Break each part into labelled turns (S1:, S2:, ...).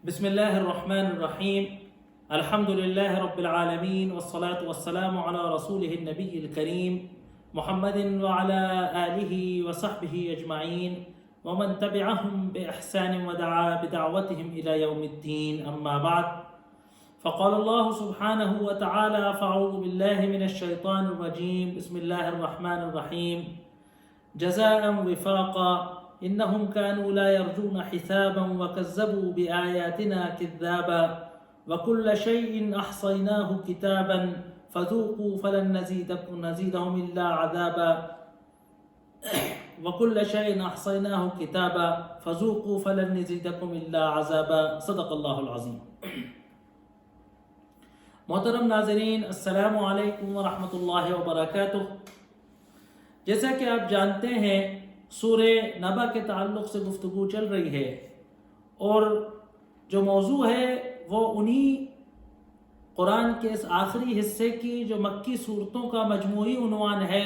S1: بسم الله الرحمن الرحيم. الحمد لله رب العالمين والصلاة والسلام على رسوله النبي الكريم محمد وعلى آله وصحبه أجمعين ومن تبعهم بإحسان ودعا بدعوتهم إلى يوم الدين. أما بعد، فقال الله سبحانه وتعالى: فأعوذ بالله من الشيطان الرجيم. بسم الله الرحمن الرحيم. جزاء وفاقا إنهم كانوا لا يرجون حسابا وكذبوا بآياتنا كذابا وكل شيء أحصيناه كتابا فذوقوا فلن نزيدهم إلا عذابا وكل شيء أحصيناه كتابا فذوقوا فلن نزيدكم إلا عذابا. صدق اللہ العظیم. محترم ناظرین، السلام علیکم ورحمۃ اللہ وبرکاتہ. جیسا کہ آپ جانتے ہیں، سورہ نبا کے تعلق سے گفتگو چل رہی ہے اور جو موضوع ہے وہ انہی قرآن کے اس آخری حصے کی جو مکی صورتوں کا مجموعی عنوان ہے: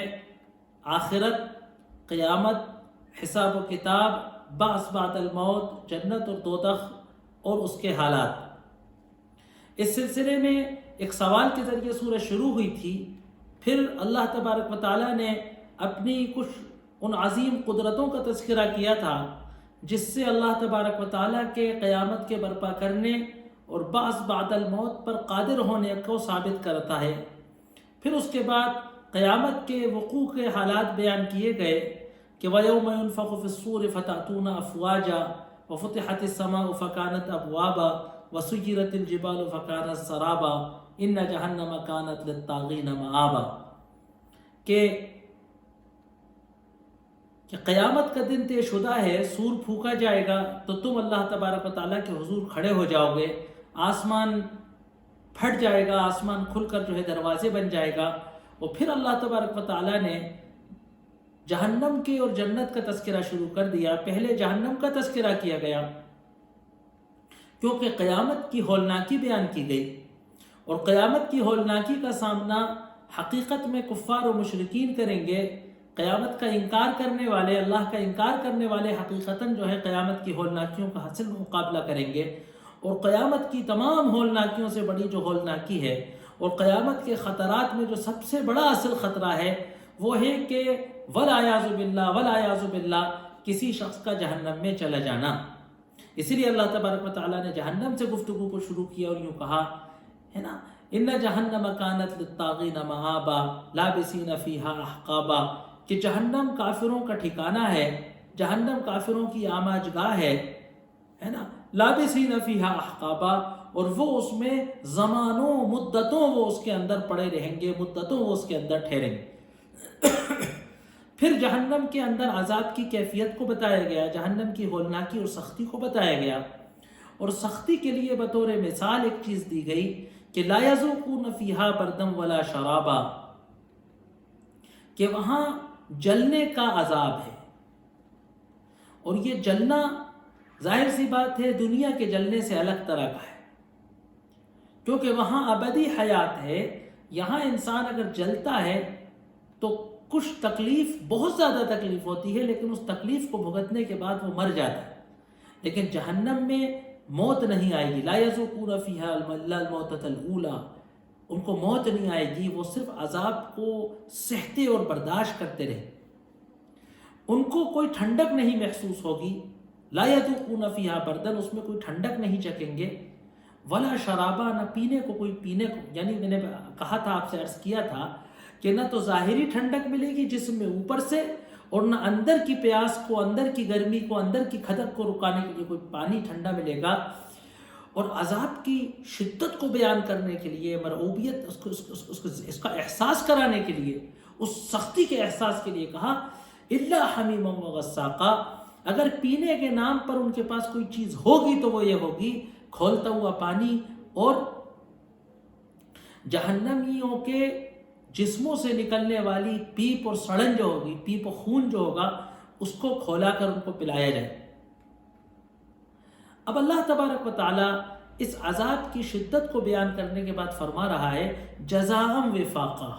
S1: آخرت، قیامت، حساب و کتاب، بعث بعد الموت، جنت اور دوزخ اور اس کے حالات. اس سلسلے میں ایک سوال کے ذریعے سورہ شروع ہوئی تھی. پھر اللہ تبارک و تعالیٰ نے اپنی کچھ ان عظیم قدرتوں کا تذکرہ کیا تھا جس سے اللہ تبارک و تعالیٰ کے قیامت کے برپا کرنے اور بعث بعد الموت پر قادر ہونے کو ثابت کرتا ہے. پھر اس کے بعد قیامت کے وقوع کے حالات بیان کیے گئے کہ وَيَوْمَ يُنفَخُ فِي الصُّورِ فَتَأْتُونَ أَفْوَاجًا وَفُتِحَتِ السَّمَاءُ فَكَانَتْ أَبْوَابًا وَسُيِّرَتِ الْجِبَالُ فَكَانَتْ سَرَابًا إِنَّ جَهَنَّمَ كَانَتْ لِلطَّاغِينَ مَآبًا. کہ قیامت کا دن طے شدہ ہے، سور پھونکا جائے گا تو تم اللہ تبارک و تعالیٰ کے حضور کھڑے ہو جاؤ گے. آسمان پھٹ جائے گا، آسمان کھل کر دروازے بن جائے گا. اور پھر اللہ تبارک و تعالیٰ نے جہنم کے اور جنت کا تذکرہ شروع کر دیا. پہلے جہنم کا تذکرہ کیا گیا کیونکہ قیامت کی ہولناکی بیان کی گئی، اور قیامت کی ہولناکی کا سامنا حقیقت میں کفار و مشرکین کریں گے. قیامت کا انکار کرنے والے، اللہ کا انکار کرنے والے حقیقتاً قیامت کی ہولناکیوں کا حاصل مقابلہ کریں گے. اور قیامت کی تمام ہولناکیوں سے بڑی جو ہولناکی ہے اور قیامت کے خطرات میں جو سب سے بڑا اصل خطرہ ہے وہ ہے کہ والعیاذ باللہ کسی شخص کا جہنم میں چلا جانا. اسی لیے اللہ تبارک و تعالیٰ نے جہنم سے گفتگو کو شروع کیا اور یوں کہا ہے نا: ان جہنم کانت للطاغین مآبا لابسین فیہا احقابا. کہ جہنم کافروں کا ٹھکانہ ہے، جہنم کافروں کی آماجگاہ ہے نا. لابسین فیہا احقابا، اور وہ اس میں زمانوں مدتوں وہ اس کے اندر پڑے رہیں گے، مدتوں وہ اس کے اندر ٹھہریں گے. پھر جہنم کے اندر عذاب کی کیفیت کو بتایا گیا، جہنم کی ہولناکی اور سختی کو بتایا گیا. اور سختی کے لیے بطور مثال ایک چیز دی گئی کہ لا یذوقون فیہا بردم ولا شرابا، کہ وہاں جلنے کا عذاب ہے. اور یہ جلنا ظاہر سی بات ہے دنیا کے جلنے سے الگ طرح کا ہے، کیونکہ وہاں ابدی حیات ہے. یہاں انسان اگر جلتا ہے تو کچھ تکلیف، بہت زیادہ تکلیف ہوتی ہے، لیکن اس تکلیف کو بھگتنے کے بعد وہ مر جاتا ہے. لیکن جہنم میں موت نہیں آئے گی. لا یذوقون فیہا الا الموتۃ الاولی، ان کو موت نہیں آئے گی، وہ صرف عذاب کو سہتے اور برداشت کرتے رہے. ان کو کوئی ٹھنڈک نہیں محسوس ہوگی. لا یذوقون فیہا بردن، اس میں کوئی ٹھنڈک نہیں چکیں گے. ولا شرابا، نہ پینے کو یعنی میں نے کہا تھا، آپ سے عرض کیا تھا کہ نہ تو ظاہری ٹھنڈک ملے گی جسم میں اوپر سے، اور نہ اندر کی پیاس کو، اندر کی گرمی کو، اندر کی کھدک کو رکانے کے لیے کوئی پانی ٹھنڈا ملے گا. اور عذاب کی شدت کو بیان کرنے کے لیے، مرعوبیت اس کا احساس کرانے کے لیے، اس سختی کے احساس کے لیے کہا الا حمیما وغساقا. اگر پینے کے نام پر ان کے پاس کوئی چیز ہوگی تو وہ یہ ہوگی کھولتا ہوا پانی. اور جہنمیوں کے جسموں سے نکلنے والی پیپ اور سڑن جو ہوگی، پیپ و خون جو ہوگا، اس کو کھولا کر ان کو پلایا جائے. اب اللہ تبارک و تعالیٰ اس عذاب کی شدت کو بیان کرنے کے بعد فرما رہا ہے جزاء وفاقا.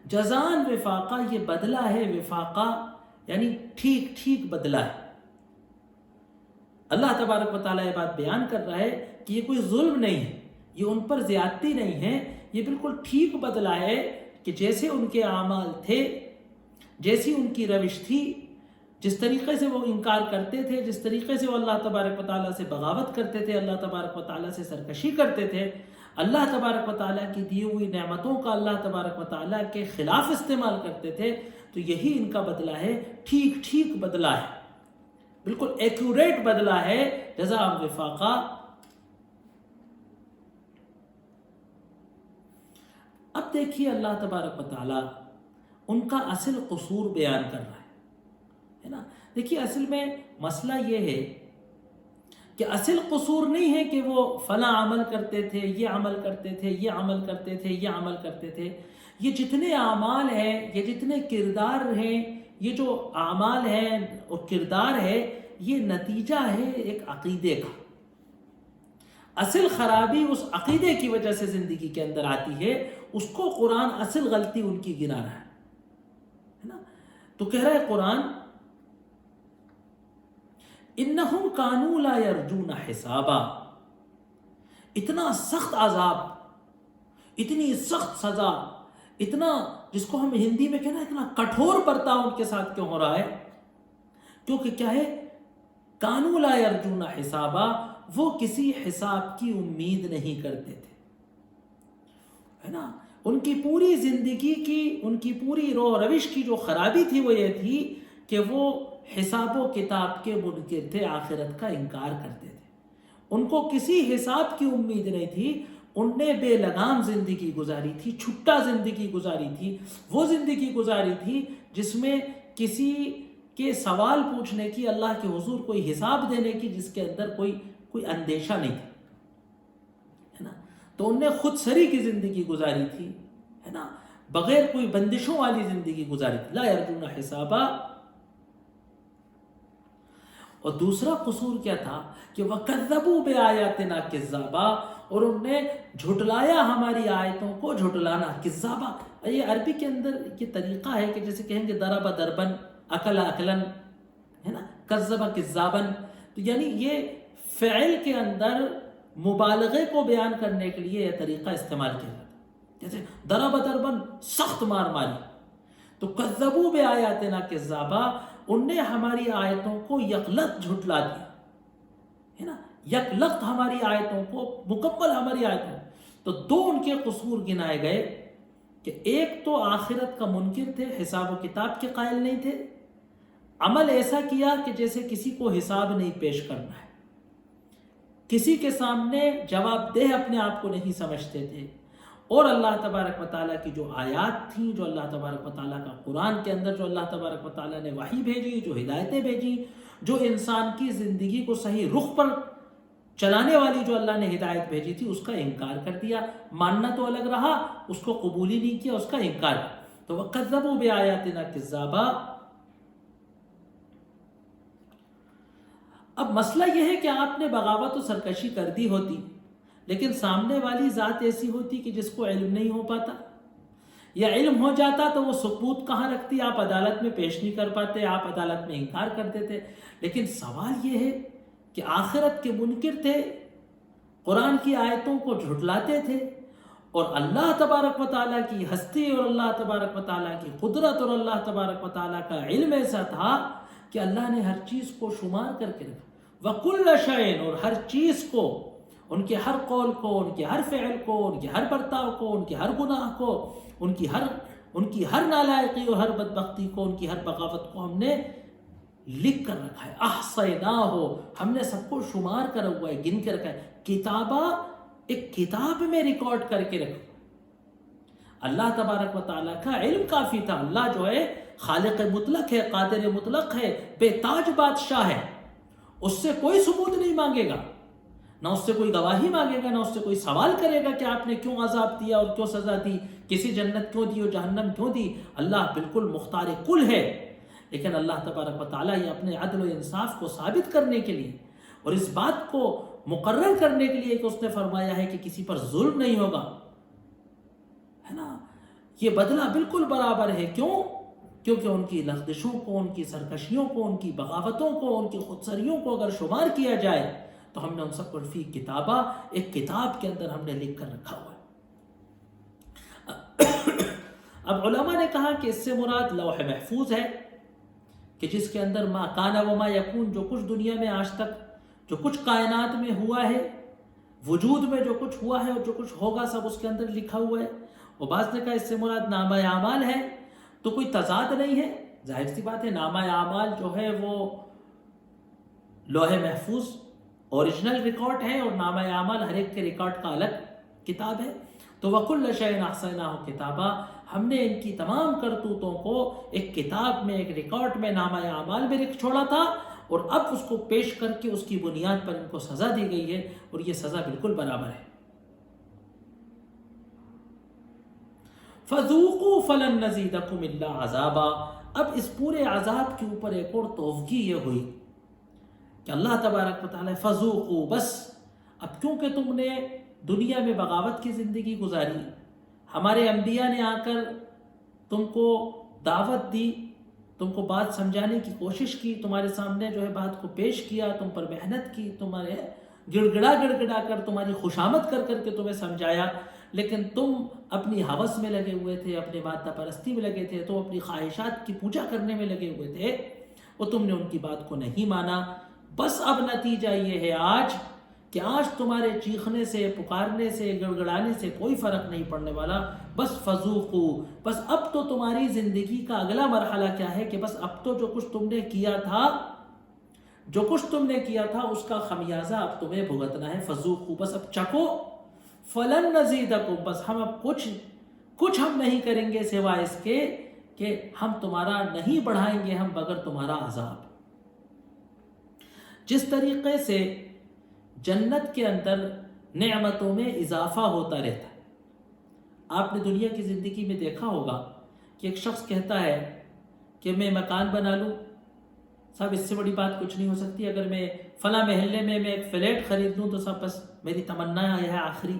S1: جزاء وفاقا، یہ بدلہ ہے. وفاقا یعنی ٹھیک ٹھیک بدلہ ہے. اللہ تبارک و تعالیٰ یہ بات بیان کر رہا ہے کہ یہ کوئی ظلم نہیں ہے، یہ ان پر زیادتی نہیں ہے، یہ بالکل ٹھیک بدلہ ہے کہ جیسے ان کے اعمال تھے، جیسی ان کی روش تھی، جس طریقے سے وہ انکار کرتے تھے، جس طریقے سے وہ اللہ تبارک و تعالیٰ سے بغاوت کرتے تھے، اللہ تبارک و تعالیٰ سے سرکشی کرتے تھے، اللہ تبارک و تعالیٰ کی دی ہوئی نعمتوں کا اللہ تبارک و تعالیٰ کے خلاف استعمال کرتے تھے، تو یہی ان کا بدلہ ہے، ٹھیک ٹھیک بدلہ ہے، بالکل ایکوریٹ بدلہ ہے، جزاء وفاقا۔ اب دیکھیے اللہ تبارک و تعالیٰ ان کا اصل قصور بیان کر رہا ہے نا۔ دیکھیے اصل میں مسئلہ یہ ہے کہ اصل قصور نہیں ہے کہ وہ فلاں عمل کرتے تھے، یہ عمل کرتے تھے، یہ عمل کرتے تھے، یہ عمل کرتے تھے۔ یہ جتنے اعمال ہیں، یہ جتنے کردار ہیں، یہ جو اعمال ہیں اور کردار ہے، یہ نتیجہ ہے ایک عقیدے کا۔ اصل خرابی اس عقیدے کی وجہ سے زندگی کے اندر آتی ہے، اس کو قرآن اصل غلطی ان کی گنا رہا ہے نا۔ تو کہہ رہا ہے قرآن انہم کانوا لا یرجون حسابا، اتنا سخت عذاب، اتنی سخت سزا، اتنا جس کو ہم ہندی میں کہنا اتنا کٹھور برتاؤ ان کے ساتھ کیوں ہو رہا ہے؟ کیونکہ کیا ہے، کانوا لا یرجون حسابا، وہ کسی حساب کی امید نہیں کرتے تھے، ہے نا۔ ان کی پوری زندگی کی، ان کی پوری رو روش کی جو خرابی تھی وہ یہ تھی کہ وہ حساب و کتاب کے منکر تھے، آخرت کا انکار کرتے تھے، ان کو کسی حساب کی امید نہیں تھی، ان نے بے لگام زندگی گزاری تھی، چھٹا زندگی گزاری تھی، وہ زندگی گزاری تھی جس میں کسی کے سوال پوچھنے کی، اللہ کے حضور کوئی حساب دینے کی، جس کے اندر کوئی اندیشہ نہیں تھا، ہے نا۔ تو ان نے خود سری کی زندگی گزاری تھی، ہے نا، بغیر کوئی بندشوں والی زندگی گزاری تھی، لا یرجون حسابا۔ اور دوسرا قصور کیا تھا کہ وَكَذَّبُوا بِآيَاتِنَا كِذَّابًا، اور انہوں نے جھٹلایا ہماری آیتوں کو جھٹلانا، کذابا۔ یہ عربی کے اندر یہ طریقہ ہے کہ جیسے کہیں گے ضرب ضربن، اکل اکلن، ہے نا، کذب کذابن، تو یعنی یہ فعل کے اندر مبالغے کو بیان کرنے کے لیے یہ طریقہ استعمال کیا جاتا ہے، جیسے ضرب ضربن، سخت مار ماری۔ تو کذبوا بآیاتنا کذابا، ان نے ہماری آیتوں کو یکلخت جھٹلا دیا، ہے نا، یکلخت ہماری آیتوں کو، مکمل ہماری آیتوں۔ تو دو ان کے قصور گنائے گئے کہ ایک تو آخرت کا منکر تھے، حساب و کتاب کے قائل نہیں تھے، عمل ایسا کیا کہ جیسے کسی کو حساب نہیں پیش کرنا ہے، کسی کے سامنے جواب دہ اپنے آپ کو نہیں سمجھتے تھے، اور اللہ تبارک و تعالیٰ کی جو آیات تھیں، جو اللہ تبارک و تعالیٰ کا قرآن کے اندر جو اللہ تبارک و تعالیٰ نے وحی بھیجی، جو ہدایتیں بھیجی، جو انسان کی زندگی کو صحیح رخ پر چلانے والی جو اللہ نے ہدایت بھیجی تھی، اس کا انکار کر دیا۔ ماننا تو الگ رہا، اس کو قبول ہی نہیں کیا، اس کا انکار۔ تو وَكَذَّبُوا بِآيَاتِنَا كِذَّابًا۔ اب مسئلہ یہ ہے کہ آپ نے بغاوت و سرکشی کر دی ہوتی، لیکن سامنے والی ذات ایسی ہوتی کہ جس کو علم نہیں ہو پاتا، یا علم ہو جاتا تو وہ ثبوت کہاں رکھتی، آپ عدالت میں پیش نہیں کر پاتے، آپ عدالت میں انکار کر دیتے۔ لیکن سوال یہ ہے کہ آخرت کے منکر تھے، قرآن کی آیتوں کو جھٹلاتے تھے، اور اللہ تبارک و تعالیٰ کی ہستی اور اللہ تبارک و تعالیٰ کی قدرت اور اللہ تبارک و تعالیٰ کا علم ایسا تھا کہ اللہ نے ہر چیز کو شمار کر کے رکھا، وَكُلَّ شَيْءٍ، اور ہر چیز کو، ان کے ہر قول کو، ان کے ہر فعل کو، ان کے ہر برتاؤ کو، ان کے ہر گناہ کو، ان کی ہر نالائقی اور ہر بدبختی کو، ان کی ہر بغاوت کو ہم نے لکھ کر رکھا ہے، احصیناہ، ہم نے سب کو شمار کر ہوا ہے، گن کے رکھا ہے، کتابہ، ایک کتاب میں ریکارڈ کر کے رکھا۔ اللہ تبارک و تعالیٰ کا علم کافی تھا، اللہ جو ہے خالق مطلق ہے، قادر مطلق ہے، بے تاج بادشاہ ہے، اس سے کوئی ثبوت نہیں مانگے گا، نہ اس سے کوئی گواہی مانگے گا، نہ اس سے کوئی سوال کرے گا کہ آپ نے کیوں عذاب دیا اور کیوں سزا دی، کسی جنت کیوں دی اور جہنم کیوں دی۔ اللہ بالکل مختار کل ہے، لیکن اللہ تبارک و تعالیٰ یہ اپنے عدل و انصاف کو ثابت کرنے کے لیے اور اس بات کو مقرر کرنے کے لیے کہ اس نے فرمایا ہے کہ کسی پر ظلم نہیں ہوگا، ہے نا، یہ بدلہ بالکل برابر ہے۔ کیوں؟ کیونکہ ان کی لغزشوں کو، ان کی سرکشیوں کو، ان کی بغاوتوں کو، ان کی خودسریوں کو اگر شمار کیا جائے تو ہم نے ان سب کو فی کتابہ، ایک کتاب کے اندر ہم نے لکھ کر رکھا ہوا ہے۔ اب علماء نے کہا کہ اس سے مراد لوح محفوظ ہے، کہ جس کے اندر ما کان و ما یکون، جو کچھ دنیا میں آج تک جو کچھ کائنات میں ہوا ہے، وجود میں جو کچھ ہوا ہے اور جو کچھ ہوگا سب اس کے اندر لکھا ہوا ہے۔ اور بعض نے کہا اس سے مراد نامہ اعمال ہے، تو کوئی تضاد نہیں ہے، ظاہر سی بات ہے نامہ اعمال جو ہے وہ لوح محفوظ اوریجنل ریکارڈ ہے، اور نامہ اعمال ہر ایک کے ریکارڈ کا الگ کتاب ہے۔ تو وَكُلَّ شَيْءٍ أَحْصَيْنَاهُ كِتَابًا، ہم نے ان کی تمام کرتوتوں کو ایک کتاب میں، ایک ریکارڈ میں، نامہ اعمال میں لکھ چھوڑا تھا، اور اب اس کو پیش کر کے اس کی بنیاد پر ان کو سزا دی گئی ہے، اور یہ سزا بالکل برابر ہے۔ فَذُوقُوا فَلَن نَّزِيدَكُمْ إِلَّا عَذَابًا، اب اس پورے عذاب کے اوپر ایک اور توفیق یہ ہوئی کہ اللہ تبارک و تعالیٰ فَذُوقُوا، بس اب کیونکہ تم نے دنیا میں بغاوت کی زندگی گزاری، ہمارے انبیاء نے آ کر تم کو دعوت دی، تم کو بات سمجھانے کی کوشش کی، تمہارے سامنے جو ہے بات کو پیش کیا، تم پر محنت کی، تمہارے گڑ گڑا کر تمہاری خوشامد کر کر کے تمہیں سمجھایا، لیکن تم اپنی ہوس میں لگے ہوئے تھے، اپنے مادہ پرستی میں لگے تھے، تم اپنی خواہشات کی پوجا کرنے میں لگے ہوئے تھے، اور تم نے ان کی بات کو نہیں مانا۔ بس اب نتیجہ یہ ہے آج کہ آج تمہارے چیخنے سے، پکارنے سے، گڑگڑانے سے کوئی فرق نہیں پڑنے والا، بس فذوقوا، بس اب تو تمہاری زندگی کا اگلا مرحلہ کیا ہے کہ بس اب تو جو کچھ تم نے کیا تھا، اس کا خمیازہ اب تمہیں بھگتنا ہے۔ فذوقوا، بس اب چکو، فلن نزیدکم، بس ہم اب کچھ ہم نہیں کریں گے سوائے اس کے کہ ہم تمہارا نہیں بڑھائیں گے ہم بغیر تمہارا عذاب۔ جس طریقے سے جنت کے اندر نعمتوں میں اضافہ ہوتا رہتا ہے، آپ نے دنیا کی زندگی میں دیکھا ہوگا کہ ایک شخص کہتا ہے کہ میں مکان بنا لوں، صاحب اس سے بڑی بات کچھ نہیں ہو سکتی، اگر میں فلاں محلے میں ایک فلیٹ خرید لوں تو صاحب بس میری تمنا یہ ہے آخری۔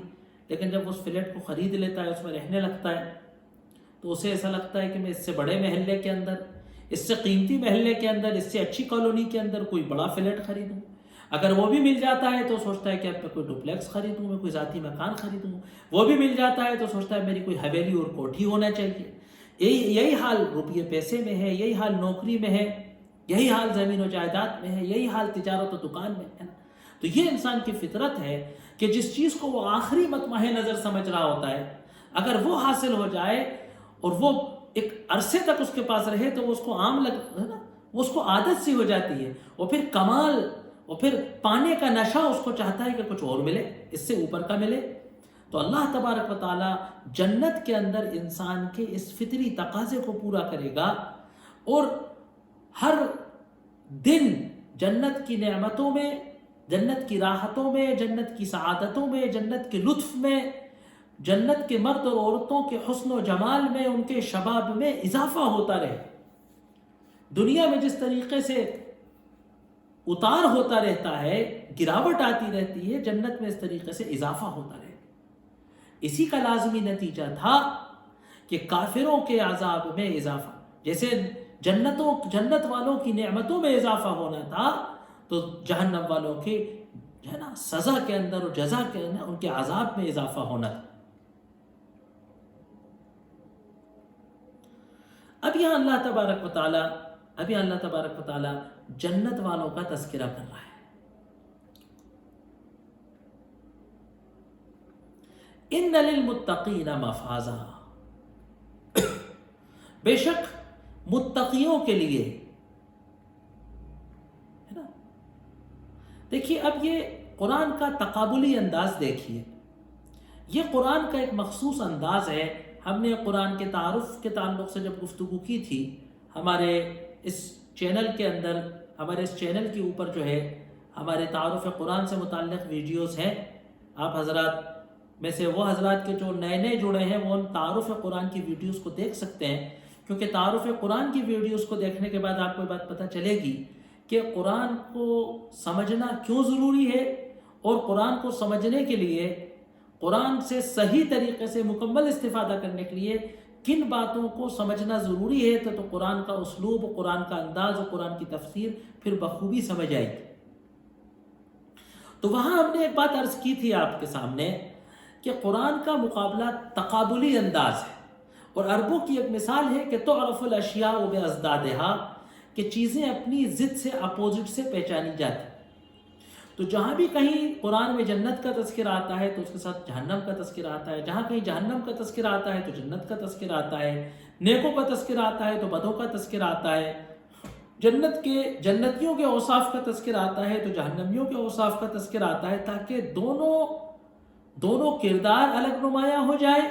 S1: لیکن جب اس فلیٹ کو خرید لیتا ہے، اس میں رہنے لگتا ہے، تو اسے ایسا لگتا ہے کہ میں اس سے بڑے محلے کے اندر، اس سے قیمتی محلے کے اندر، اس سے اچھی کالونی کے اندر کوئی بڑا فلیٹ خریدوں۔ اگر وہ بھی مل جاتا ہے تو سوچتا ہے کہ اب میں کوئی ڈپلیکس خریدوں، میں کوئی ذاتی مکان خریدوں۔ وہ بھی مل جاتا ہے تو سوچتا ہے میری کوئی حویلی اور کوٹھی ہونا چاہیے۔ یہی حال روپیے پیسے میں ہے، یہی حال نوکری میں ہے، یہی حال زمین و جائیداد میں ہے، یہی حال تجارت و دکان میں ہے۔ تو یہ انسان کی فطرت ہے کہ جس چیز کو وہ آخری مطمع نظر سمجھ رہا ہوتا ہے، اگر وہ حاصل ہو جائے اور وہ ایک عرصے تک اس کے پاس رہے تو وہ اس کو عام وہ اس کو عادت سی ہو جاتی ہے، وہ پھر کمال، اور پھر پانے کا نشہ اس کو چاہتا ہے کہ کچھ اور ملے، اس سے اوپر کا ملے۔ تو اللہ تبارک و تعالی جنت کے اندر انسان کے اس فطری تقاضے کو پورا کرے گا، اور ہر دن جنت کی نعمتوں میں، جنت کی راحتوں میں، جنت کی سعادتوں میں، جنت کے لطف میں، جنت کے مرد اور عورتوں کے حسن و جمال میں، ان کے شباب میں اضافہ ہوتا رہے۔ دنیا میں جس طریقے سے اتار ہوتا رہتا ہے، گراوٹ آتی رہتی ہے، جنت میں اس طریقے سے اضافہ ہوتا رہے۔ اسی کا لازمی نتیجہ تھا کہ کافروں کے عذاب میں اضافہ، جیسے جنت والوں کی نعمتوں میں اضافہ ہونا تھا، تو جہنم والوں کی سزا کے اندر اور جزا کے اندر ان کے عذاب میں اضافہ ہونا تھا۔ اب یہاں اللہ تبارک و تعالی جنت والوں کا تذکرہ کر رہا ہے۔ ان للمتقین مفازا، بے شک متقیوں کے لیے، ہے نا۔ دیکھیے اب یہ قرآن کا تقابلی انداز دیکھیے، یہ قرآن کا ایک مخصوص انداز ہے۔ ہم نے قرآن کے تعارف کے تعلق سے جب گفتگو کی تھی، ہمارے اس چینل کے اندر، ہمارے اس چینل کے اوپر جو ہے ہمارے تعارف قرآن سے متعلق ویڈیوز ہیں۔ آپ حضرات میں سے وہ حضرات کے جو نئے جڑے ہیں وہ ان تعارف قرآن کی ویڈیوز کو دیکھ سکتے ہیں، کیونکہ تعارف قرآن کی ویڈیوز کو دیکھنے کے بعد آپ کو یہ بات پتہ چلے گی کہ قرآن کو سمجھنا کیوں ضروری ہے، اور قرآن کو سمجھنے کے لیے، قرآن سے صحیح طریقے سے مکمل استفادہ کرنے کے لیے کن باتوں کو سمجھنا ضروری ہے تو قرآن کا اسلوب، قرآن کا انداز اور قرآن کی تفسیر پھر بخوبی سمجھ آئے گی۔ تو وہاں ہم نے ایک بات عرض کی تھی آپ کے سامنے کہ قرآن کا مقابلہ تقابلی انداز ہے، اور عربوں کی ایک مثال ہے کہ تعرف الاشیاء بازدادها، کہ چیزیں اپنی ضد سے، اپوزٹ سے پہچانی جاتی۔ تو جہاں بھی کہیں قرآن میں جنت کا تذکرہ آتا ہے تو اس کے ساتھ جہنم کا تذکرہ آتا ہے، جہاں کہیں جہنم کا تذکرہ آتا ہے تو جنت کا تذکرہ آتا ہے، نیکوں کا تذکرہ آتا ہے تو بدوں کا تذکرہ آتا ہے، جنتیوں کے اوصاف کا تذکرہ آتا ہے تو جہنمیوں کے اوصاف کا تذکرہ آتا ہے، تاکہ دونوں کردار الگ نمایاں ہو جائے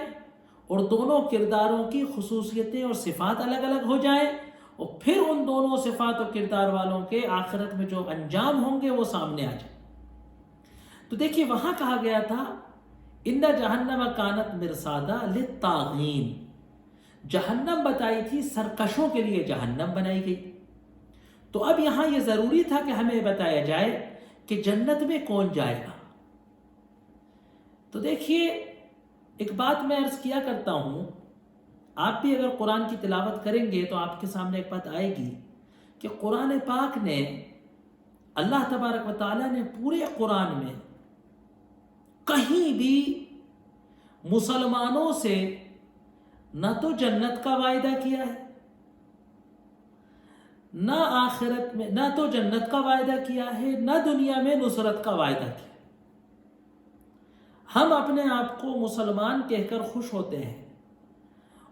S1: اور دونوں کرداروں کی خصوصیتیں اور صفات الگ الگ ہو جائیں، اور پھر ان دونوں صفات و کردار والوں کے آخرت میں جو انجام ہوں گے وہ سامنے آ جائیں۔ تو دیکھیے وہاں کہا گیا تھا ان جہنم کانت مرصادا للطاغین، جہنم بتائی تھی سرکشوں کے لیے جہنم بنائی گئی۔ تو اب یہاں یہ ضروری تھا کہ ہمیں بتایا جائے کہ جنت میں کون جائے گا۔ تو دیکھیے ایک بات میں عرض کیا کرتا ہوں، آپ بھی اگر قرآن کی تلاوت کریں گے تو آپ کے سامنے ایک بات آئے گی کہ قرآن پاک نے، اللہ تبارک و تعالیٰ نے پورے قرآن میں کہیں بھی مسلمانوں سے نہ تو جنت کا وعدہ کیا ہے، نہ آخرت میں، نہ تو جنت کا وعدہ کیا ہے، نہ دنیا میں نصرت کا وعدہ کیا۔ ہم اپنے آپ کو مسلمان کہہ کر خوش ہوتے ہیں،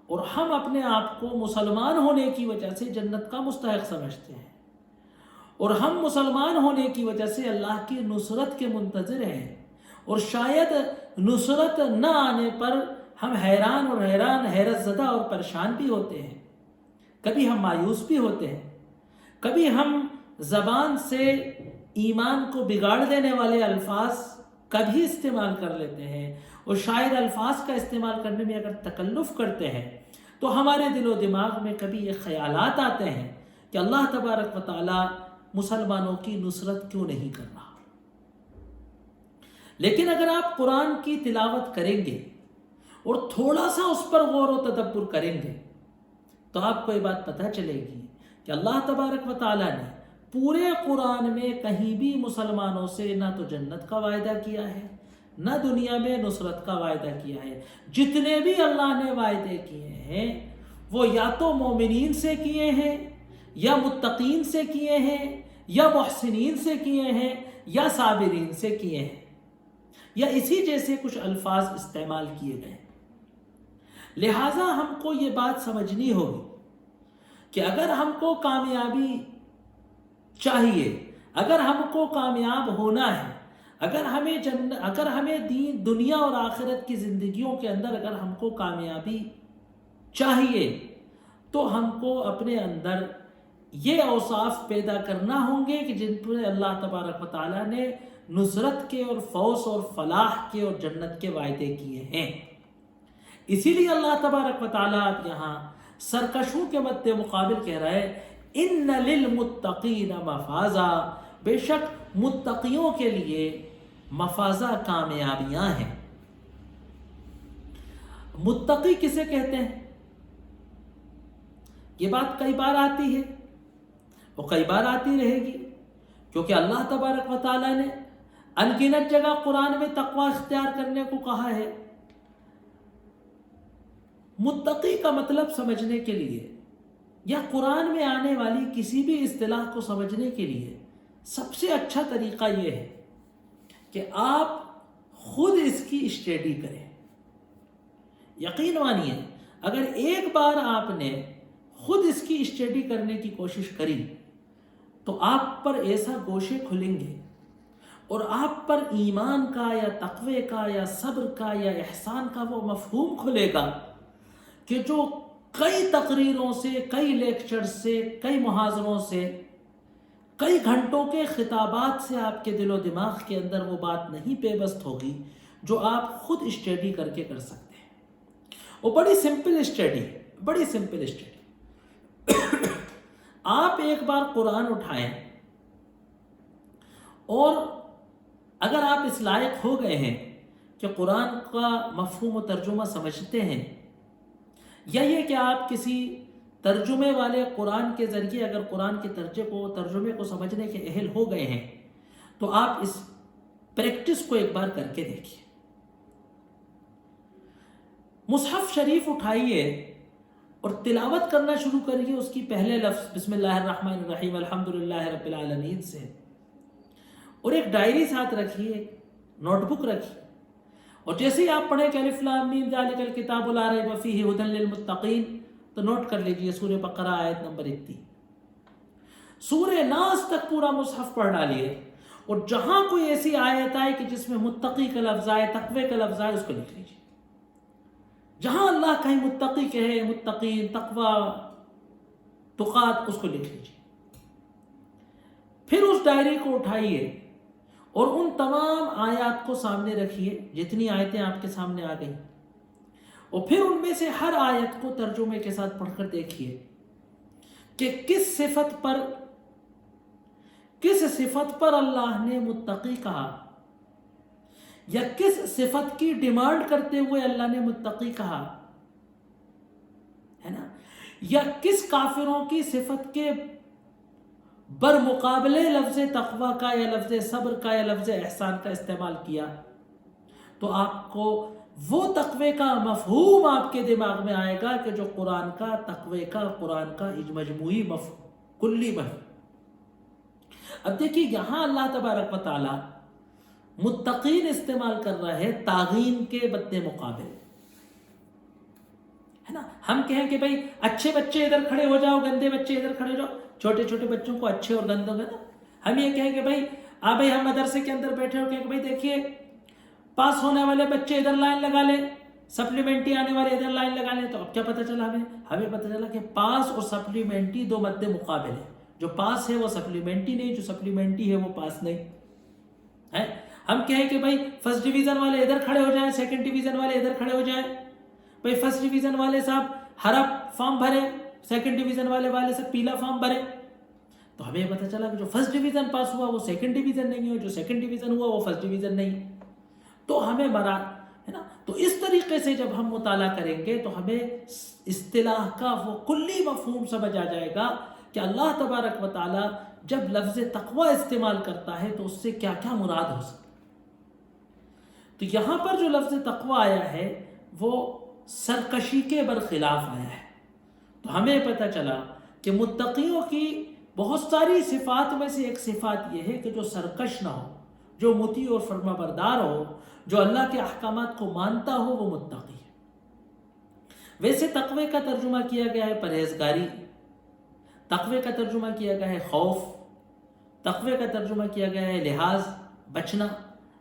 S1: اور ہم اپنے آپ کو مسلمان ہونے کی وجہ سے جنت کا مستحق سمجھتے ہیں، اور ہم مسلمان ہونے کی وجہ سے اللہ کی نصرت کے منتظر ہیں، اور شاید نصرت نہ آنے پر ہم حیرت زدہ اور پریشان بھی ہوتے ہیں، کبھی ہم مایوس بھی ہوتے ہیں، کبھی ہم زبان سے ایمان کو بگاڑ دینے والے الفاظ کبھی استعمال کر لیتے ہیں، اور شاید الفاظ کا استعمال کرنے میں اگر تکلف کرتے ہیں تو ہمارے دل و دماغ میں کبھی یہ خیالات آتے ہیں کہ اللہ تبارک و تعالی مسلمانوں کی نصرت کیوں نہیں کر رہا۔ لیکن اگر آپ قرآن کی تلاوت کریں گے اور تھوڑا سا اس پر غور و تدبر کریں گے تو آپ کو یہ بات پتہ چلے گی کہ اللہ تبارک و تعالیٰ نے پورے قرآن میں کہیں بھی مسلمانوں سے نہ تو جنت کا وعدہ کیا ہے، نہ دنیا میں نصرت کا وعدہ کیا ہے۔ جتنے بھی اللہ نے وعدے کیے ہیں وہ یا تو مومنین سے کیے ہیں، یا متقین سے کیے ہیں، یا محسنین سے کیے ہیں، یا صابرین سے کیے ہیں، یا اسی جیسے کچھ الفاظ استعمال کیے گئے۔ لہٰذا ہم کو یہ بات سمجھنی ہوگی کہ اگر ہم کو کامیابی چاہیے، اگر ہم کو کامیاب ہونا ہے، اگر ہمیں دنیا اور آخرت کی زندگیوں کے اندر اگر ہم کو کامیابی چاہیے تو ہم کو اپنے اندر یہ اوصاف پیدا کرنا ہوں گے کہ جن پر اللہ تبارک و تعالیٰ نے نصرت کے اور فوز اور فلاح کے اور جنت کے وعدے کیے ہیں۔ اسی لیے اللہ تبارک و تعالیٰ یہاں سرکشوں کے مد مقابل کہہ رہا ہے ان للمتقین مفازا، بے شک متقیوں کے لیے مفازا کامیابیاں ہیں۔ متقی کسے کہتے ہیں؟ یہ بات کئی بار آتی ہے اور کئی بار آتی رہے گی، کیونکہ اللہ تبارک و تعالیٰ نے انگنت جگہ قرآن میں تقوی اختیار کرنے کو کہا ہے۔ متقی کا مطلب سمجھنے کے لیے یا قرآن میں آنے والی کسی بھی اصطلاح کو سمجھنے کے لیے سب سے اچھا طریقہ یہ ہے کہ آپ خود اس کی اسٹڈی کریں۔ یقین مانیے اگر ایک بار آپ نے خود اس کی اسٹڈی کرنے کی کوشش کری تو آپ پر ایسا گوشے کھلیں گے اور آپ پر ایمان کا یا تقوی کا یا صبر کا یا احسان کا وہ مفہوم کھلے گا کہ جو کئی تقریروں سے، کئی لیکچر سے، کئی محاضروں سے، کئی گھنٹوں کے خطابات سے آپ کے دل و دماغ کے اندر وہ بات نہیں پیوست ہوگی جو آپ خود اسٹڈی کر کے کر سکتے ہیں۔ وہ بڑی سمپل اسٹڈی، بڑی سمپل اسٹڈی۔ آپ ایک بار قرآن اٹھائیں اور اگر آپ اس لائق ہو گئے ہیں کہ قرآن کا مفہوم و ترجمہ سمجھتے ہیں، یا یہ کہ آپ کسی ترجمے والے قرآن کے ذریعے اگر قرآن کے ترجمے کو سمجھنے کے اہل ہو گئے ہیں تو آپ اس پریکٹس کو ایک بار کر کے دیکھیے. مصحف شریف اٹھائیے اور تلاوت کرنا شروع کریے اس کی پہلے لفظ بسم اللہ الرحمن الرحیم الحمدللہ رب العالمین سے، اور ایک ڈائری ساتھ رکھیے، نوٹ بک رکھیے، اور جیسے ہی آپ پڑھیں کہ الف لام میم ذالک الکتاب لا ریب فیہ ھدی للمتقین تو نوٹ کر لیجئے سورہ بقرہ آیت نمبر 31. سورہ ناس تک پورا مصحف پڑھ ڈالیے، اور جہاں کوئی ایسی آیت آئے کہ جس میں متقی کا لفظ آئے، تقوی کا لفظ آئے، اس کو لکھ لیجئے. جہاں اللہ کہیں متقی کہے، متقین، تقوی، تقات، اس کو لکھ لیجئے. پھر اس ڈائری کو اٹھائیے اور ان تمام آیات کو سامنے رکھیے جتنی آیتیں آپ کے سامنے آ گئی، اور پھر ان میں سے ہر آیت کو ترجمے کے ساتھ پڑھ کر دیکھیے کہ کس صفت پر اللہ نے متقی کہا، یا کس صفت کی ڈیمانڈ کرتے ہوئے اللہ نے متقی کہا ہے نا، یا کس کافروں کی صفت کے برمقابلے لفظ تقوی کا یا لفظ صبر کا یا لفظ احسان کا استعمال کیا. تو آپ کو وہ تقوی کا مفہوم آپ کے دماغ میں آئے گا کہ جو قرآن کا تقوی کا، قرآن کا مجموعی مفہوم، کلی مفہوم. اب دیکھیے یہاں اللہ تبارک و تعالی متقین استعمال کر رہا ہے طاغین کے بدے مقابل، ہے نا. ہم کہیں کہ بھائی اچھے بچے ادھر کھڑے ہو جاؤ، گندے بچے ادھر کھڑے ہو جاؤ، چھوٹے چھوٹے بچوں کو اچھے اور گندوں کا نا. ہم یہ کہیں کہ بھائی ہم مدرسے کے اندر بیٹھے ہو کہ بھائی دیکھیے پاس ہونے والے بچے ادھر لائن لگا لیں، سپلیمنٹری آنے والے ادھر لائن لگا لیں. تو اب کیا پتہ چلا ہمیں پتہ چلا کہ پاس اور سپلیمنٹری دو مد مقابل ہیں. جو پاس ہے وہ سپلیمنٹری نہیں، جو سپلیمنٹری ہے وہ پاس نہیں ہے. ہم کہیں کہ بھائی فرسٹ ڈویژن والے ادھر کھڑے ہو جائیں، سیکنڈ ڈویژن والے ادھر کھڑے ہو جائیں. بھائی فرسٹ ڈویژن والے صاحب ہرا فارم بھرے، سیکنڈ ڈویژن والے سے پیلا فارم بھرے. تو ہمیں پتہ چلا کہ جو فرسٹ ڈویژن پاس ہوا وہ سیکنڈ ڈویژن نہیں ہے، جو سیکنڈ ڈویژن ہوا وہ فرسٹ ڈویژن نہیں. تو ہمیں مراد ہے نا. تو اس طریقے سے جب ہم مطالعہ کریں گے تو ہمیں اصطلاح کا وہ کلی مفہوم سمجھ آ جائے گا کہ اللہ تبارک و تعالی جب لفظ تقوی استعمال کرتا ہے تو اس سے کیا کیا مراد ہو سکتا. تو یہاں پر جو لفظ تقوی آیا ہے وہ سرکشی کے برخلاف آیا ہے. تو ہمیں پتہ چلا کہ متقیوں کی بہت ساری صفات میں سے ایک صفات یہ ہے کہ جو سرکش نہ ہو، جو مطیع اور فرما بردار ہو، جو اللہ کے احکامات کو مانتا ہو، وہ متقی ہے. ویسے تقوی کا ترجمہ کیا گیا ہے پرہیزگاری، تقوی کا ترجمہ کیا گیا ہے خوف، تقوی کا ترجمہ کیا گیا ہے لحاظ، بچنا،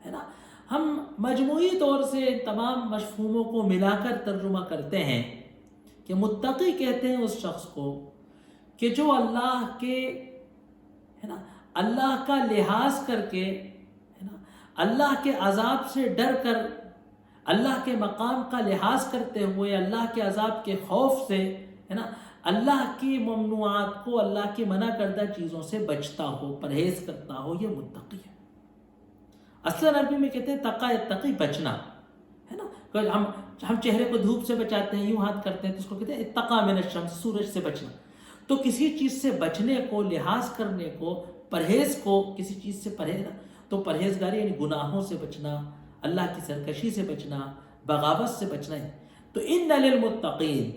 S1: ہے نا. ہم مجموعی طور سے تمام مفہوموں کو ملا کر ترجمہ کرتے ہیں کہ متقی کہتے ہیں اس شخص کو کہ جو اللہ کے ہے نا اللہ کا لحاظ کر کے ہے نا اللہ کے عذاب سے ڈر کر، اللہ کے مقام کا لحاظ کرتے ہوئے، اللہ کے عذاب کے خوف سے ہے نا اللہ کی ممنوعات کو، اللہ کی منع کردہ چیزوں سے بچتا ہو، پرہیز کرتا ہو، یہ متقی ہے. اصلاً عربی میں کہتے ہیں تقا اتقی، بچنا، ہے نا. ہم چہرے کو دھوپ سے بچاتے ہیں، یوں ہاتھ کرتے ہیں تو اس کو کہتے ہیں اتقا من الشمس، سورج سے بچنا. تو کسی چیز سے بچنے کو، لحاظ کرنے کو، پرہیز کو، کسی چیز سے پرہیز، تو پرہیزگاری یعنی گناہوں سے بچنا، اللہ کی سرکشی سے بچنا، بغاوت سے بچنا ہے. تو ان للمتقین،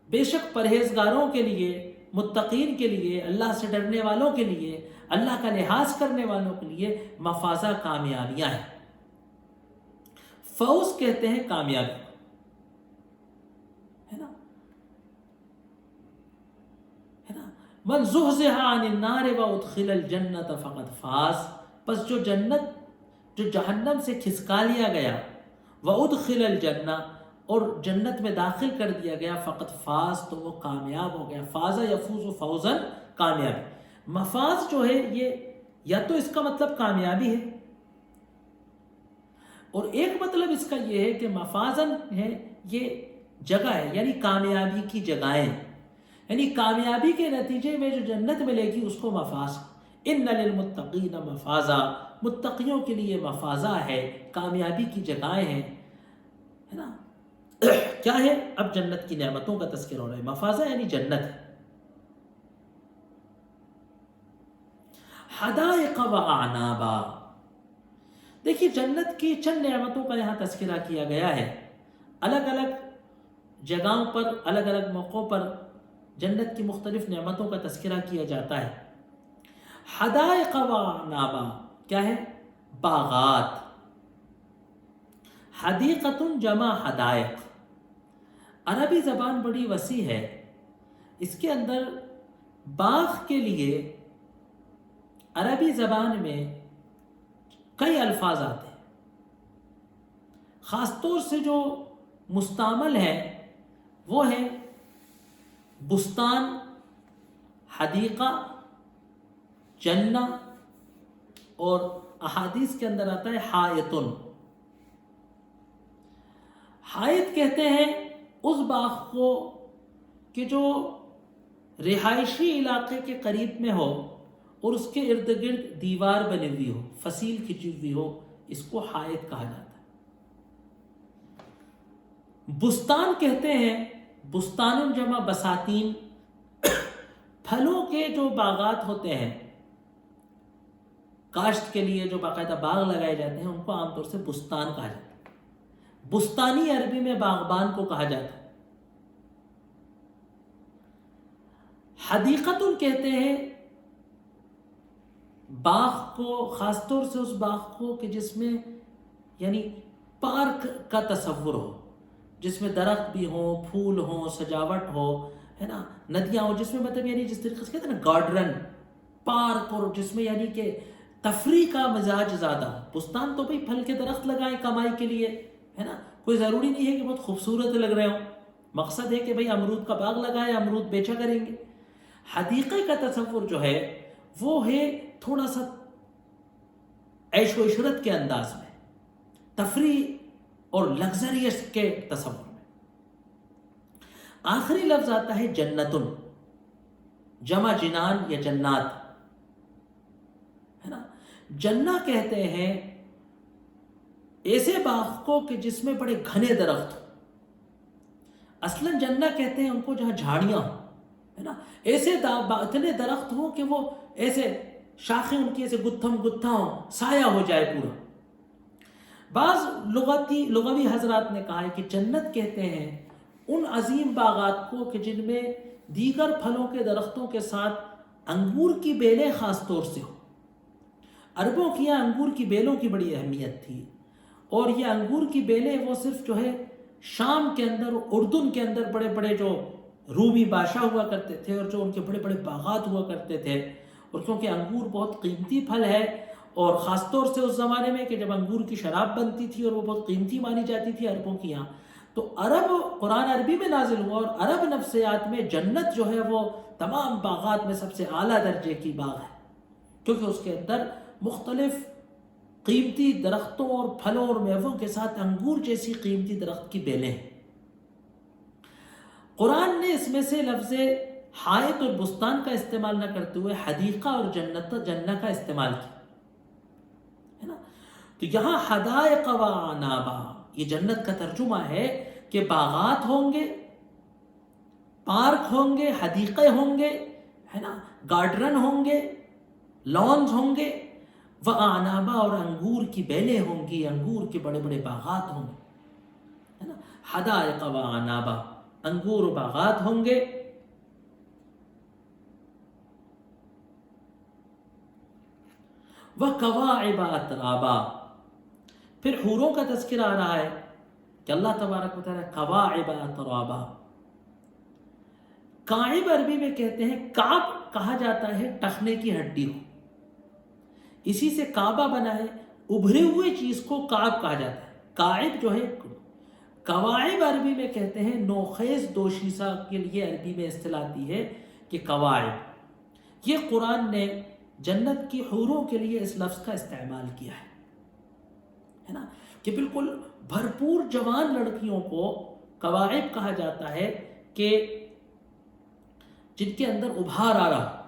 S1: بے شک پرہیزگاروں کے لیے، متقین کے لیے، اللہ سے ڈرنے والوں کے لیے، اللہ کا لحاظ کرنے والوں کے لیے مفازہ، کامیابیاں ہیں. فوز کہتے ہیں کامیابی، ہے نا. من زحزح عن النار وادخل الجنت فقد فاز. پس جو جہنم سے کھسکا لیا گیا، وادخل الجنہ، اور جنت میں داخل کر دیا گیا، فقط فاز، تو وہ کامیاب ہو گیا. فاز یفوز فوزا، کامیابی. مفاز جو ہے یہ یا تو اس کا مطلب کامیابی ہے، اور ایک مطلب اس کا یہ ہے کہ مفازن ہے یہ جگہ ہے، یعنی کامیابی کی جگہیں، یعنی کامیابی کے نتیجے میں جو جنت ملے گی اس کو مفاز. ان للمتقین مفازا، متقیوں کے لیے مفازہ ہے، کامیابی کی جگہیں ہیں، ہے نا. کیا ہے؟ اب جنت کی نعمتوں کا تذکرہ ہو رہا ہے. مفازہ یعنی جنت ہے. حدائق و اعنابا، دیکھیے جنت کی چند نعمتوں کا یہاں تذکرہ کیا گیا ہے. الگ الگ جگہوں پر، الگ الگ موقعوں پر جنت کی مختلف نعمتوں کا تذکرہ کیا جاتا ہے. حدائق و اعنابا کیا ہے؟ باغات. حدیقۃ جمع حدائق. عربی زبان بڑی وسیع ہے، اس کے اندر باغ کے لیے عربی زبان میں کئی الفاظ آتے ہیں. خاص طور سے جو مستعمل ہے وہ ہے بستان، حدیقہ، جنہ، اور احادیث کے اندر آتا ہے حائطن. حائط کہتے ہیں اس باغ کو کہ جو رہائشی علاقے کے قریب میں ہو اور اس کے ارد گرد دیوار بنی ہوئی ہو، فصیل کھچی ہوئی ہو، اس کو حائط کہا جاتا ہے. بستان کہتے ہیں بستان جمع بساتین، پھلوں کے جو باغات ہوتے ہیں، کاشت کے لیے جو باقاعدہ باغ لگائے جاتے ہیں، ان کو عام طور سے بستان کہا جاتا ہے. بستانی عربی میں باغبان کو کہا جاتا ہے. حدیقت کہتے ہیں باغ کو، خاص طور سے اس باغ کو کہ جس میں یعنی پارک کا تصور ہو، جس میں درخت بھی ہوں، پھول ہوں، سجاوٹ ہو، ہے نا، ندیاں ہوں، جس میں مطلب یعنی جس طریقے سے کہتے ہیں نا گارڈن، پارک، اور جس میں یعنی کہ تفریح کا مزاج زیادہ ہو. بستان تو بھئی پھل کے درخت لگائیں کمائی کے لیے، ہے نا، کوئی ضروری نہیں ہے کہ بہت خوبصورت لگ رہے ہوں. مقصد ہے کہ بھئی امرود کا باغ لگائیں، امرود بیچا کریں گے. حدیقے کا تصور جو ہے وہ ہے تھوڑا سا عیش و عشرت کے انداز میں، تفریح اور لگزریس کے تصور میں. آخری لفظ آتا ہے جنتن، جمع جنان یا جنات، ہے نا. جنہ کہتے ہیں ایسے باغ کو کہ جس میں بڑے گھنے درخت ہو. اصلاً جنہ کہتے ہیں ان کو جہاں جھاڑیاں ہوں، ہے نا، ایسے اتنے درخت ہوں کہ وہ ایسے شاخیں ان کی ایسے گتھم گتھا ہوں، سایہ ہو جائے پورا. بعض لغوی حضرات نے کہا ہے کہ جنت کہتے ہیں ان عظیم باغات کو کہ جن میں دیگر پھلوں کے درختوں کے ساتھ انگور کی بیلیں خاص طور سے ہو. عربوں کی یہاں انگور کی بیلوں کی بڑی اہمیت تھی، اور یہ انگور کی بیلیں وہ صرف جو ہے شام کے اندر، اردن کے اندر بڑے بڑے جو رومی بادشاہ ہوا کرتے تھے اور جو ان کے بڑے بڑے باغات ہوا کرتے تھے. اور کیونکہ انگور بہت قیمتی پھل ہے، اور خاص طور سے اس زمانے میں کہ جب انگور کی شراب بنتی تھی اور وہ بہت قیمتی مانی جاتی تھی عربوں کی یہاں، تو قرآن عربی میں نازل ہوا، اور عرب نفسیات میں جنت جو ہے وہ تمام باغات میں سب سے اعلیٰ درجے کی باغ ہے، کیونکہ اس کے اندر مختلف قیمتی درختوں اور پھلوں اور میووں کے ساتھ انگور جیسی قیمتی درخت کی بیلیں ہیں. قرآن نے اس میں سے لفظ حائط اور بستان کا استعمال نہ کرتے ہوئے حدیقہ اور جنہ کا استعمال کیا ہے نا. تو یہاں حدائق و اعنابا، یہ جنت کا ترجمہ ہے کہ باغات ہوں گے، پارک ہوں گے، حدیقے ہوں گے، ہے نا، گارڈن ہوں گے، لانز ہوں گے، وَأَعْنَابًا، اور انگور کی بیلیں ہوں گی، انگور کے بڑے بڑے باغات ہوں گے، ہے نا. حدائق وَأَعْنَابًا، انگور و باغات ہوں گے. وَكَوَاعِبَ أَتْرَابًا، پھر حوروں کا تذکرہ آ رہا ہے کہ اللہ تبارک و تعالیٰ کواعب اترابا. کاعب عربی میں کہتے ہیں، کعب کہا جاتا ہے ٹخنے کی ہڈی کو، اسی سے کعبہ بنا ہے. ابھرے ہوئے چیز کو کعب کہا جاتا ہے. کاعب جو ہے، کواعب عربی میں کہتے ہیں نوخیز دوشیزہ کے لیے عربی میں اصطلاح دی ہے کہ کواعب. یہ قرآن نے جنت کی حوروں کے لیے اس لفظ کا استعمال کیا ہے نا، کہ بالکل بھرپور جوان لڑکیوں کو کواعب کہا جاتا ہے کہ جن کے اندر ابھار آ رہا.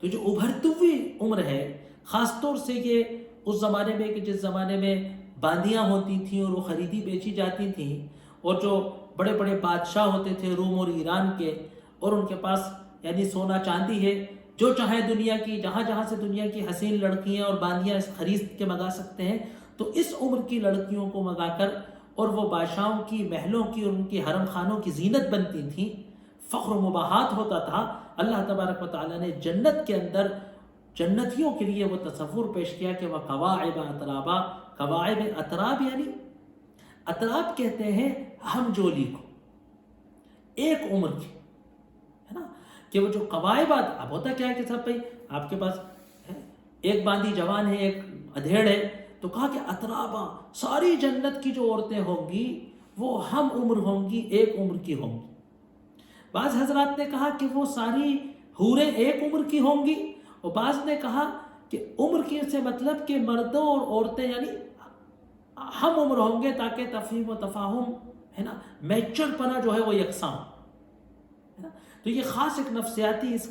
S1: تو جو ابھرتی ہوئی عمر ہے، خاص طور سے یہ اس زمانے میں کہ جس زمانے میں باندیاں ہوتی تھیں اور وہ خریدی بیچی جاتی تھیں، اور جو بڑے بڑے بادشاہ ہوتے تھے روم اور ایران کے، اور ان کے پاس یعنی سونا چاندی ہے، جو چاہے دنیا کی جہاں جہاں سے دنیا کی حسین لڑکیاں اور باندیاں خرید کے منگا سکتے ہیں، تو اس عمر کی لڑکیوں کو منگا کر اور وہ بادشاہوں کی محلوں کی اور ان کی حرم خانوں کی زینت بنتی تھیں، فخر و مباحات ہوتا تھا۔ اللہ تبارک و تعالیٰ نے جنت کے اندر جنتیوں کے لیے وہ تصور پیش کیا کہ وہ کواعب اترابا، کواعب اتراب یعنی اتراب کہتے ہیں ہم جولی کو، ایک عمر کی، ہے نا، کہ وہ جو قوائبات، اب ہوتا کیا ہے کہ صاحب بھائی آپ کے پاس ایک باندی جوان ہے ایک ادھیڑ ہے، تو کہا کہ اترابا، ساری جنت کی جو عورتیں ہوں گی وہ ہم عمر ہوں گی، ایک عمر کی ہوں گی۔ بعض حضرات نے کہا کہ وہ ساری حوریں ایک عمر کی ہوں گی، اور بعض نے کہا کہ عمر کی سے مطلب کہ مردوں اور عورتیں یعنی ہم عمر ہوں گے، تاکہ تفہیم و تفاہم ہے نا، میچر پنا جو ہے وہ یکساں ہو، ہے نا۔ تو یہ خاص ایک نفسیاتی اس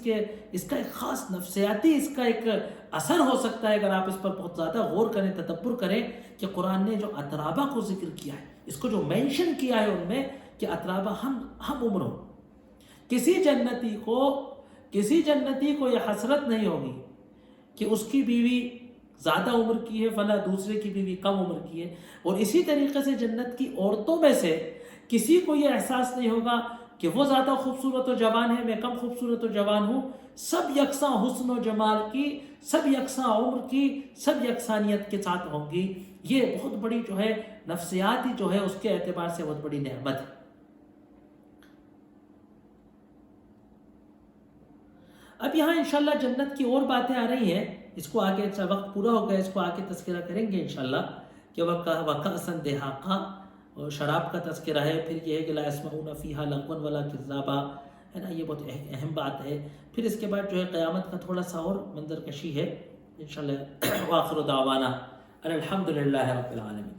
S1: کا ایک خاص نفسیاتی اس کا ایک اثر ہو سکتا ہے اگر آپ اس پر بہت زیادہ غور کریں، تدبر کریں کہ قرآن نے جو اترابہ کو ذکر کیا ہے، اس کو جو مینشن کیا ہے ان میں کہ اترابہ ہم عمر ہوں۔ کسی جنتی کو یہ حسرت نہیں ہوگی کہ اس کی بیوی زیادہ عمر کی ہے، فلاں دوسرے کی بیوی کم عمر کی ہے، اور اسی طریقے سے جنت کی عورتوں میں سے کسی کو یہ احساس نہیں ہوگا کہ وہ زیادہ خوبصورت و جوان ہے، میں کم خوبصورت و جوان ہوں، سب یکساں حسن و جمال کی، سب یکساں عمر کی، سب یکسانیت کے ساتھ ہوں گی۔ یہ بہت بڑی جو ہے نفسیاتی جو ہے اس کے اعتبار سے بہت بڑی نعمت ہے۔ اب یہاں انشاءاللہ جنت کی اور باتیں آ رہی ہیں، اس کو آگے وقت پورا ہو گیا، اس کو آگے تذکرہ کریں گے انشاءاللہ، کہ وَكَأْسًا دِهَاقًا، اور شراب کا تذکرہ ہے، پھر یہ ہے کہ لَا يَسْمَعُونَ فِيهَا لَغْوًا وَلَا كِذَّابًا، ہے نا، یہ بہت اہم بات ہے۔ پھر اس کے بعد جو ہے قیامت کا تھوڑا سا اور منظر کشی ہے انشاءاللہ۔ وآخر دعوانا الحمد للہ رب العالمین۔